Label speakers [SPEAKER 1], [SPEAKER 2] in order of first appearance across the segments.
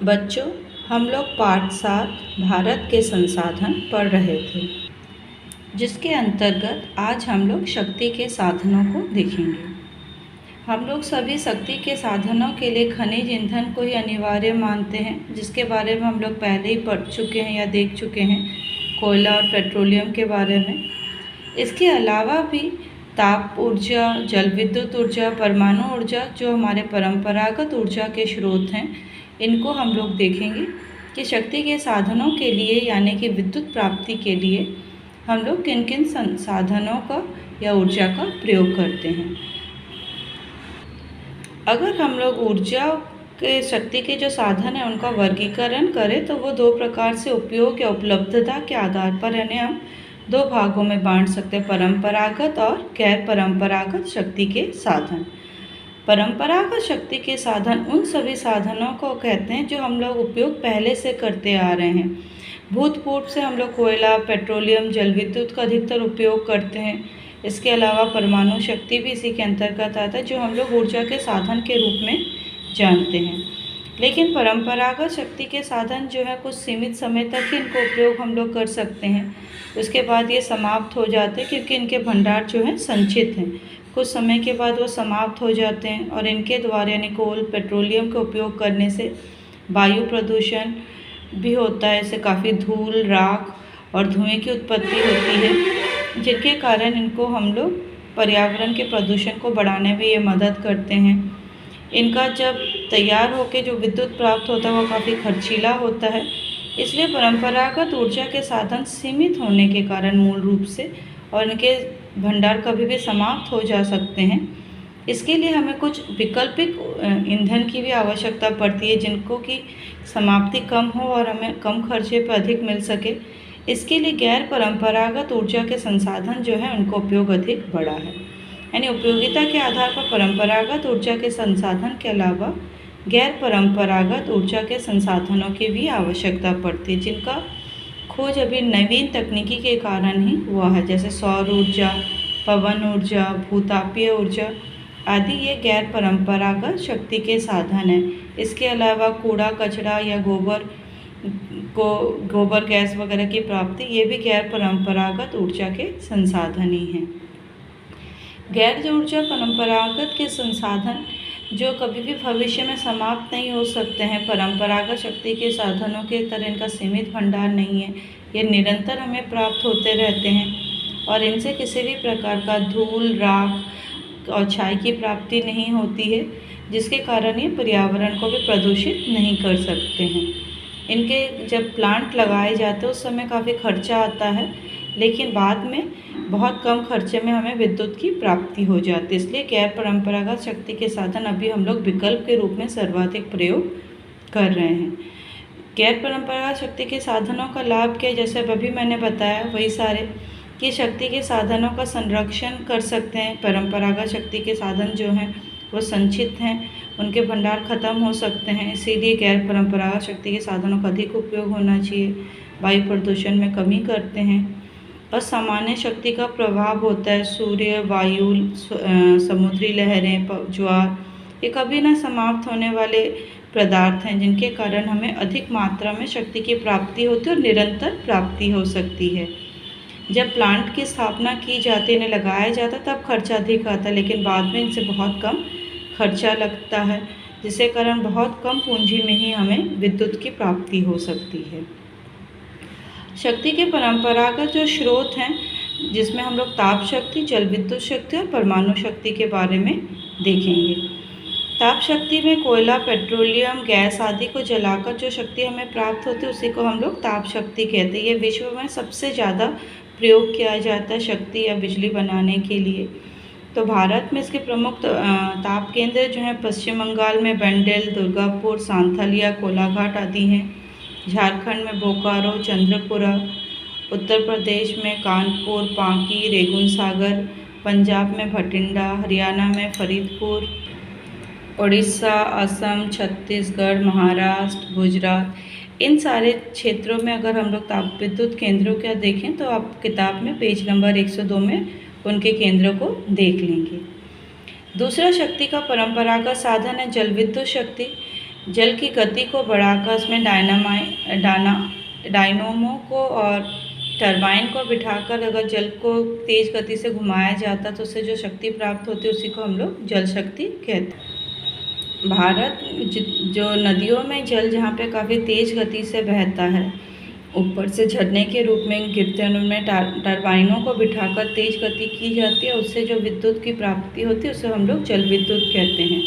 [SPEAKER 1] बच्चों, हम लोग पाठ 7 भारत के संसाधन पढ़ रहे थे, जिसके अंतर्गत आज हम लोग शक्ति के साधनों को देखेंगे। हम लोग सभी शक्ति के साधनों के लिए खनिज ईंधन को ही अनिवार्य मानते हैं, जिसके बारे में हम लोग पहले ही पढ़ चुके हैं या देख चुके हैं, कोयला और पेट्रोलियम के बारे में। इसके अलावा भी ताप ऊर्जा, जल विद्युत ऊर्जा, परमाणु ऊर्जा, जो हमारे परंपरागत ऊर्जा के स्रोत हैं, इनको हम लोग देखेंगे कि शक्ति के साधनों के लिए यानी कि विद्युत प्राप्ति के लिए हम लोग किन किन संसाधनों का या ऊर्जा का प्रयोग करते हैं। अगर हम लोग ऊर्जा के शक्ति के जो साधन है उनका वर्गीकरण करें तो वो दो प्रकार से उपयोग या उपलब्धता के आधार पर इन्हें हम दो भागों में बांट सकते हैं, परंपरागत और गैर परंपरागत शक्ति के साधन। परंपरागत शक्ति के साधन उन सभी साधनों को कहते हैं जो हम लोग उपयोग पहले से करते आ रहे हैं। भूतपूर्व से हम लोग कोयला, पेट्रोलियम, जल विद्युत का अधिकतर उपयोग करते हैं। इसके अलावा परमाणु शक्ति भी इसी के अंतर्गत आता है, जो हम लोग ऊर्जा के साधन के रूप में जानते हैं। लेकिन परंपरागत शक्ति के साधन जो है कुछ सीमित समय तक ही इनको उपयोग हम लोग कर सकते हैं। उसके बाद ये समाप्त हो जाते हैं, क्योंकि इनके भंडार जो हैं संचित हैं। कुछ समय के बाद वो समाप्त हो जाते हैं और इनके द्वारा यानी कोल, पेट्रोलियम का उपयोग करने से वायु प्रदूषण भी होता है। इससे काफ़ी धूल, राख और धुएं की उत्पत्ति होती है, जिनके कारण इनको हम लोग पर्यावरण के प्रदूषण को बढ़ाने में ये मदद करते हैं। इनका जब तैयार होकर जो विद्युत प्राप्त होता है वो काफ़ी खर्चीला होता है। इसलिए परंपरागत ऊर्जा के साधन सीमित होने के कारण मूल रूप से और इनके भंडार कभी भी समाप्त हो जा सकते हैं। इसके लिए हमें कुछ वैकल्पिक ईंधन की भी आवश्यकता पड़ती है, जिनको की समाप्ति कम हो और हमें कम खर्चे पर अधिक मिल सके। इसके लिए गैर परंपरागत ऊर्जा के संसाधन जो है उनको उपयोग अधिक बड़ा है। यानी उपयोगिता के आधार पर परंपरागत ऊर्जा के संसाधन के अलावा गैर परंपरागत ऊर्जा के संसाधनों की भी आवश्यकता पड़ती है, जिनका खोज अभी नवीन तकनीकी के कारण ही हुआ है, जैसे सौर ऊर्जा, पवन ऊर्जा, भूतापीय ऊर्जा आदि। ये गैर परंपरागत शक्ति के साधन हैं। इसके अलावा कूड़ा कचरा या गोबर गैस वगैरह की प्राप्ति, ये भी गैर परंपरागत ऊर्जा के संसाधन ही हैं। गैर ऊर्जा परंपरागत के संसाधन जो कभी भी भविष्य में समाप्त नहीं हो सकते हैं। परंपरागत शक्ति के साधनों के तरह इनका सीमित भंडार नहीं है, ये निरंतर हमें प्राप्त होते रहते हैं और इनसे किसी भी प्रकार का धूल, राख और छाई की प्राप्ति नहीं होती है, जिसके कारण ये पर्यावरण को भी प्रदूषित नहीं कर सकते हैं। इनके जब प्लांट लगाए जाते हैं उस समय काफ़ी खर्चा आता है, लेकिन बाद में बहुत कम खर्चे में हमें विद्युत की प्राप्ति हो जाती है। इसलिए गैर परंपरागत शक्ति के साधन अभी हम लोग विकल्प के रूप में सर्वाधिक प्रयोग कर रहे हैं। गैर परंपरागत शक्ति के साधनों का लाभ क्या है, जैसे अभी मैंने बताया वही सारे कि शक्ति के साधनों का संरक्षण कर सकते हैं। परंपरागत शक्ति के साधन जो हैं वो संचित हैं, उनके भंडार खत्म हो सकते हैं, इसीलिए गैर परंपरागत शक्ति के साधनों का अधिक उपयोग होना चाहिए। वायु प्रदूषण में कमी करते हैं। और सामान्य शक्ति का प्रभाव होता है, सूर्य, वायु, समुद्री लहरें, ज्वार, ये कभी ना समाप्त होने वाले पदार्थ हैं, जिनके कारण हमें अधिक मात्रा में शक्ति की प्राप्ति होती है और निरंतर प्राप्ति हो सकती है। जब प्लांट की स्थापना की जाती है, इन्हें लगाया जाता है, तब खर्चा अधिक आता है, लेकिन बाद में इनसे बहुत कम खर्चा लगता है, जिसके कारण बहुत कम पूंजी में ही हमें विद्युत की प्राप्ति हो सकती है। शक्ति के परंपरागत जो स्रोत हैं, जिसमें हम लोग ताप शक्ति, जल विद्युत शक्ति और परमाणु शक्ति के बारे में देखेंगे। ताप शक्ति में कोयला, पेट्रोलियम, गैस आदि को जलाकर जो शक्ति हमें प्राप्त होती है उसी को हम लोग ताप शक्ति कहते हैं। ये विश्व में सबसे ज़्यादा प्रयोग किया जाता है शक्ति या बिजली बनाने के लिए। तो भारत में इसके प्रमुख ताप केंद्र जो हैं पश्चिम बंगाल में बेंडेल, दुर्गापुर, सांथलिया, कोलाघाट आदि हैं। झारखंड में बोकारो, चंद्रपुरा, उत्तर प्रदेश में कानपुर, पांकी, रेगुन सागर, पंजाब में भटिंडा, हरियाणा में फरीदपुर, उड़ीसा, असम, छत्तीसगढ़, महाराष्ट्र, गुजरात, इन सारे क्षेत्रों में अगर हम लोग ताप विद्युत केंद्रों का देखें तो आप किताब में पेज नंबर 102 में उनके केंद्रों को देख लेंगे। दूसरा शक्ति का परंपरागत साधन है जल विद्युत शक्ति। जल की गति को बढ़ाकर उसमें डायनामो को और टरबाइन को बिठाकर अगर जल को तेज गति से घुमाया जाता तो उससे जो शक्ति प्राप्त होती है उसी को हम लोग जल शक्ति कहते हैं। भारत जो नदियों में जल जहाँ पे काफ़ी तेज गति से बहता है, ऊपर से झरने के रूप में गिरते हैं, उनमें टरबाइनों को बिठाकर तेज गति की जाती है, उससे जो विद्युत की प्राप्ति होती है उसे हम लोग जल विद्युत कहते हैं।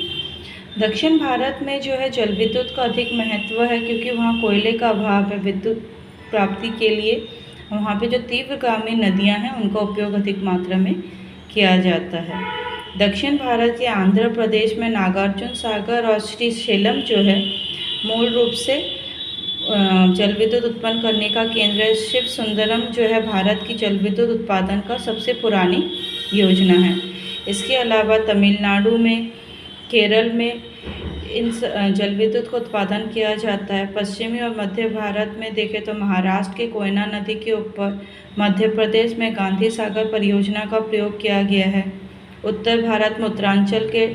[SPEAKER 1] दक्षिण भारत में जो है जल विद्युत का अधिक महत्व है, क्योंकि वहाँ कोयले का अभाव है। विद्युत प्राप्ति के लिए वहाँ पे जो तीव्रगामी नदियाँ हैं उनका उपयोग अधिक मात्रा में किया जाता है। दक्षिण भारत के आंध्र प्रदेश में नागार्जुन सागर और श्रीशैलम जो है मूल रूप से जल विद्युत उत्पन्न करने का केंद्र है। शिव सुंदरम जो है भारत की जल विद्युत उत्पादन का सबसे पुरानी योजना है। इसके अलावा तमिलनाडु में, केरल में इन जल विद्युत का उत्पादन किया जाता है। पश्चिमी और मध्य भारत में देखें तो महाराष्ट्र के कोयना नदी के ऊपर, मध्य प्रदेश में गांधी सागर परियोजना का प्रयोग किया गया है। उत्तर भारत में उत्तरांचल के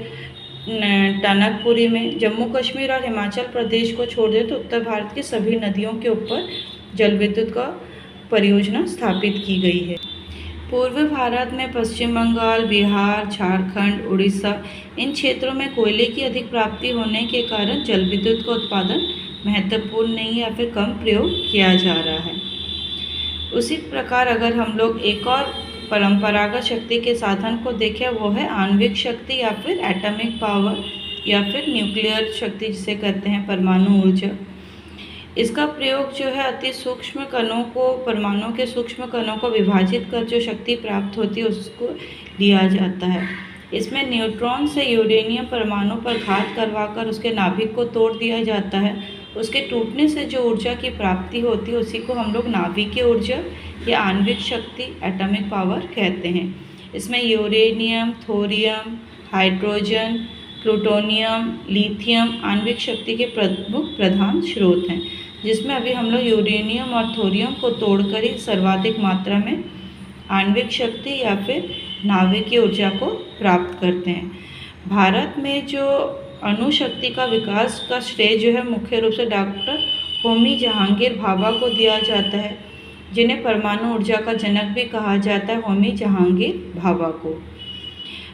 [SPEAKER 1] टनकपुरी में, जम्मू कश्मीर और हिमाचल प्रदेश को छोड़ दें तो उत्तर भारत की सभी नदियों के ऊपर जल विद्युत का परियोजना स्थापित की गई है। पूर्व भारत में पश्चिम बंगाल, बिहार, झारखंड, उड़ीसा इन क्षेत्रों में कोयले की अधिक प्राप्ति होने के कारण जल विद्युत का उत्पादन महत्वपूर्ण नहीं या फिर कम प्रयोग किया जा रहा है। उसी प्रकार अगर हम लोग एक और परंपरागत शक्ति के साधन को देखें, वो है आणविक शक्ति या फिर एटॉमिक पावर या फिर न्यूक्लियर शक्ति जिसे कहते हैं, परमाणु ऊर्जा। इसका प्रयोग जो है अति सूक्ष्म कणों को, परमाणु के सूक्ष्म कणों को विभाजित कर जो शक्ति प्राप्त होती है उसको लिया जाता है। इसमें न्यूट्रॉन से यूरेनियम परमाणु पर घात करवाकर उसके नाभिक को तोड़ दिया जाता है। उसके टूटने से जो ऊर्जा की प्राप्ति होती है उसी को हम लोग नाभिकीय ऊर्जा या आणविक शक्ति, एटॉमिक पावर कहते हैं। इसमें uranium, thorium, hydrogen, plutonium, lithium आणविक शक्ति के प्रमुख प्रधान स्रोत हैं, जिसमें अभी हम लोग यूरेनियम और थोरियम को तोड़कर ही सर्वाधिक मात्रा में आणविक शक्ति या फिर नाभिकीय ऊर्जा को प्राप्त करते हैं। भारत में जो अणुशक्ति का विकास का श्रेय जो है मुख्य रूप से डॉक्टर होमी जहांगीर भाभा को दिया जाता है, जिन्हें परमाणु ऊर्जा का जनक भी कहा जाता है, होमी जहांगीर भाभा को।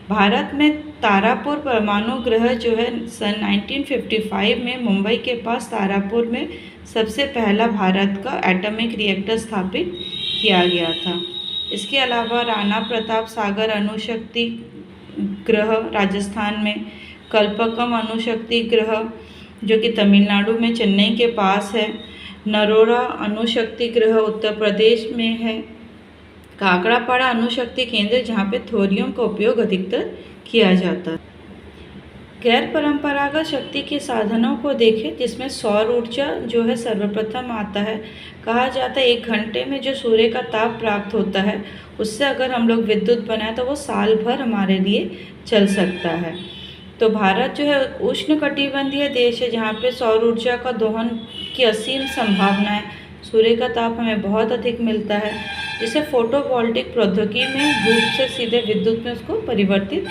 [SPEAKER 1] भारत में तारापुर परमाणु गृह जो है सन 1955 में मुंबई के पास तारापुर में सबसे पहला भारत का एटॉमिक रिएक्टर स्थापित किया गया था। इसके अलावा राणा प्रताप सागर अणुशक्ति गृह राजस्थान में, कल्पकम अणुशक्ति गृह जो कि तमिलनाडु में चेन्नई के पास है, नरोरा अणुशक्ति गृह उत्तर प्रदेश में है, काकड़ापाड़ा अणुशक्ति केंद्र जहाँ पे थोरियम का उपयोग अधिकतर किया जाता है। गैर परंपरागत शक्ति के साधनों को देखें, जिसमें सौर ऊर्जा जो है सर्वप्रथम आता है। कहा जाता है 1 घंटे में जो सूर्य का ताप प्राप्त होता है उससे अगर हम लोग विद्युत बनाए तो वो साल भर हमारे लिए चल सकता है। तो भारत जो है उष्णकटिबंधीय देश है, जहाँ पे सौर ऊर्जा का दोहन की असीम संभावना है। सूर्य का ताप हमें बहुत अधिक मिलता है, जिसे फोटोवोल्टिक प्रौद्योगिकी में धूप से सीधे विद्युत में उसको परिवर्तित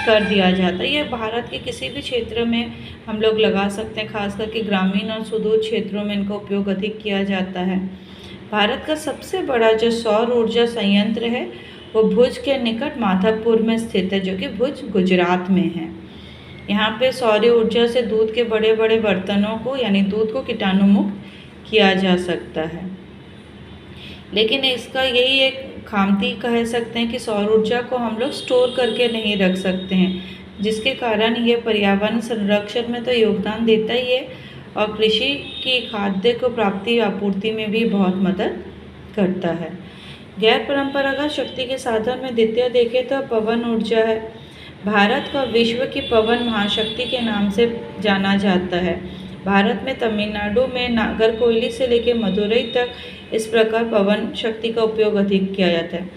[SPEAKER 1] कर दिया जाता है। यह भारत के किसी भी क्षेत्र में हम लोग लगा सकते हैं, खास करके ग्रामीण और सुदूर क्षेत्रों में इनका उपयोग अधिक किया जाता है। भारत का सबसे बड़ा जो सौर ऊर्जा संयंत्र है वो भुज के निकट माधवपुर में स्थित है, जो कि भुज गुजरात में है। यहाँ पे सौर ऊर्जा से दूध के बड़े बड़े बर्तनों को यानी दूध को कीटाणु मुक्त किया जा सकता है। लेकिन इसका यही एक खामती कह सकते हैं कि सौर ऊर्जा को हम लोग स्टोर करके नहीं रख सकते हैं, जिसके कारण ये पर्यावरण संरक्षण में तो योगदान देता ही है और कृषि की खाद्य को प्राप्ति आपूर्ति में भी बहुत मदद करता है। गैर परंपरागत शक्ति के साधन में द्वितीय देखें तो पवन ऊर्जा है। भारत का विश्व की पवन महाशक्ति के नाम से जाना जाता है। भारत में तमिलनाडु में नागरकोइली से लेकर मदुरई तक इस प्रकार पवन शक्ति का उपयोग अधिक किया जाता है।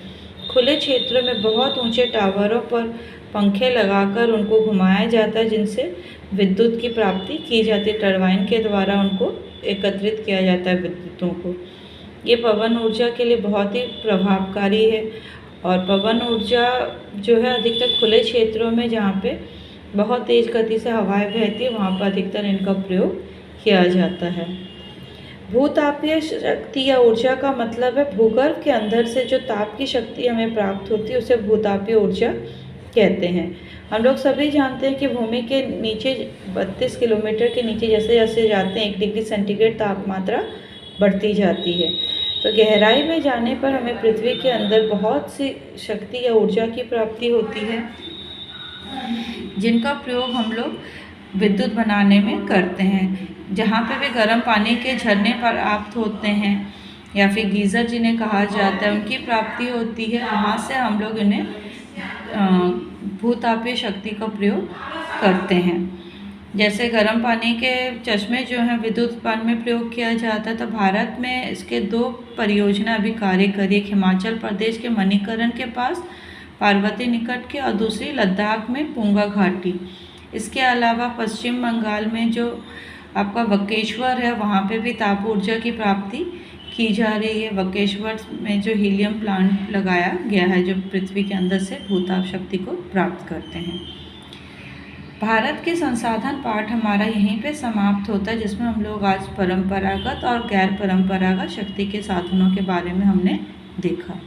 [SPEAKER 1] खुले क्षेत्रों में बहुत ऊंचे टावरों पर पंखे लगाकर उनको घुमाया जाता है, जिनसे विद्युत की प्राप्ति की जाती है। टरबाइन के द्वारा उनको एकत्रित किया जाता है विद्युतों को। ये पवन ऊर्जा के लिए बहुत ही प्रभावकारी है और पवन ऊर्जा जो है अधिकतर खुले क्षेत्रों में, जहाँ पे बहुत तेज़ गति से हवाएं बहती है वहाँ पर अधिकतर इनका प्रयोग किया जाता है। भूतापीय शक्ति या ऊर्जा का मतलब है भूगर्भ के अंदर से जो ताप की शक्ति हमें प्राप्त होती है उसे भूतापीय ऊर्जा कहते हैं। हम लोग सभी जानते हैं कि भूमि के नीचे 32 किलोमीटर के नीचे जैसे जैसे जाते हैं 1 डिग्री सेंटीग्रेड तापमात्रा बढ़ती जाती है। तो गहराई में जाने पर हमें पृथ्वी के अंदर बहुत सी शक्ति या ऊर्जा की प्राप्ति होती है जिनका प्रयोग हम लोग विद्युत बनाने में करते हैं। जहाँ पे भी गर्म पानी के झरने प्राप्त होते हैं या फिर गीज़र जिन्हें कहा जाता है उनकी प्राप्ति होती है, वहाँ से हम लोग इन्हें भूतापीय शक्ति का प्रयोग करते हैं। जैसे गर्म पानी के चश्मे जो हैं विद्युत उत्पादन में प्रयोग किया जाता है, तो भारत में इसके 2 परियोजना अभी कार्य करी। एक हिमाचल प्रदेश के मणिकरण के पास पार्वती निकट के और दूसरी लद्दाख में पुंगा घाटी। इसके अलावा पश्चिम बंगाल में जो आपका बकेश्वर है वहाँ पे भी ताप ऊर्जा की प्राप्ति की जा रही है। बकेश्वर में जो हीलियम प्लांट लगाया गया है जो पृथ्वी के अंदर से भूताप शक्ति को प्राप्त करते हैं। भारत के संसाधन पाठ हमारा यहीं पे समाप्त होता है, जिसमें हम लोग आज परंपरागत और गैर परंपरागत शक्ति के साधनों के बारे में हमने देखा।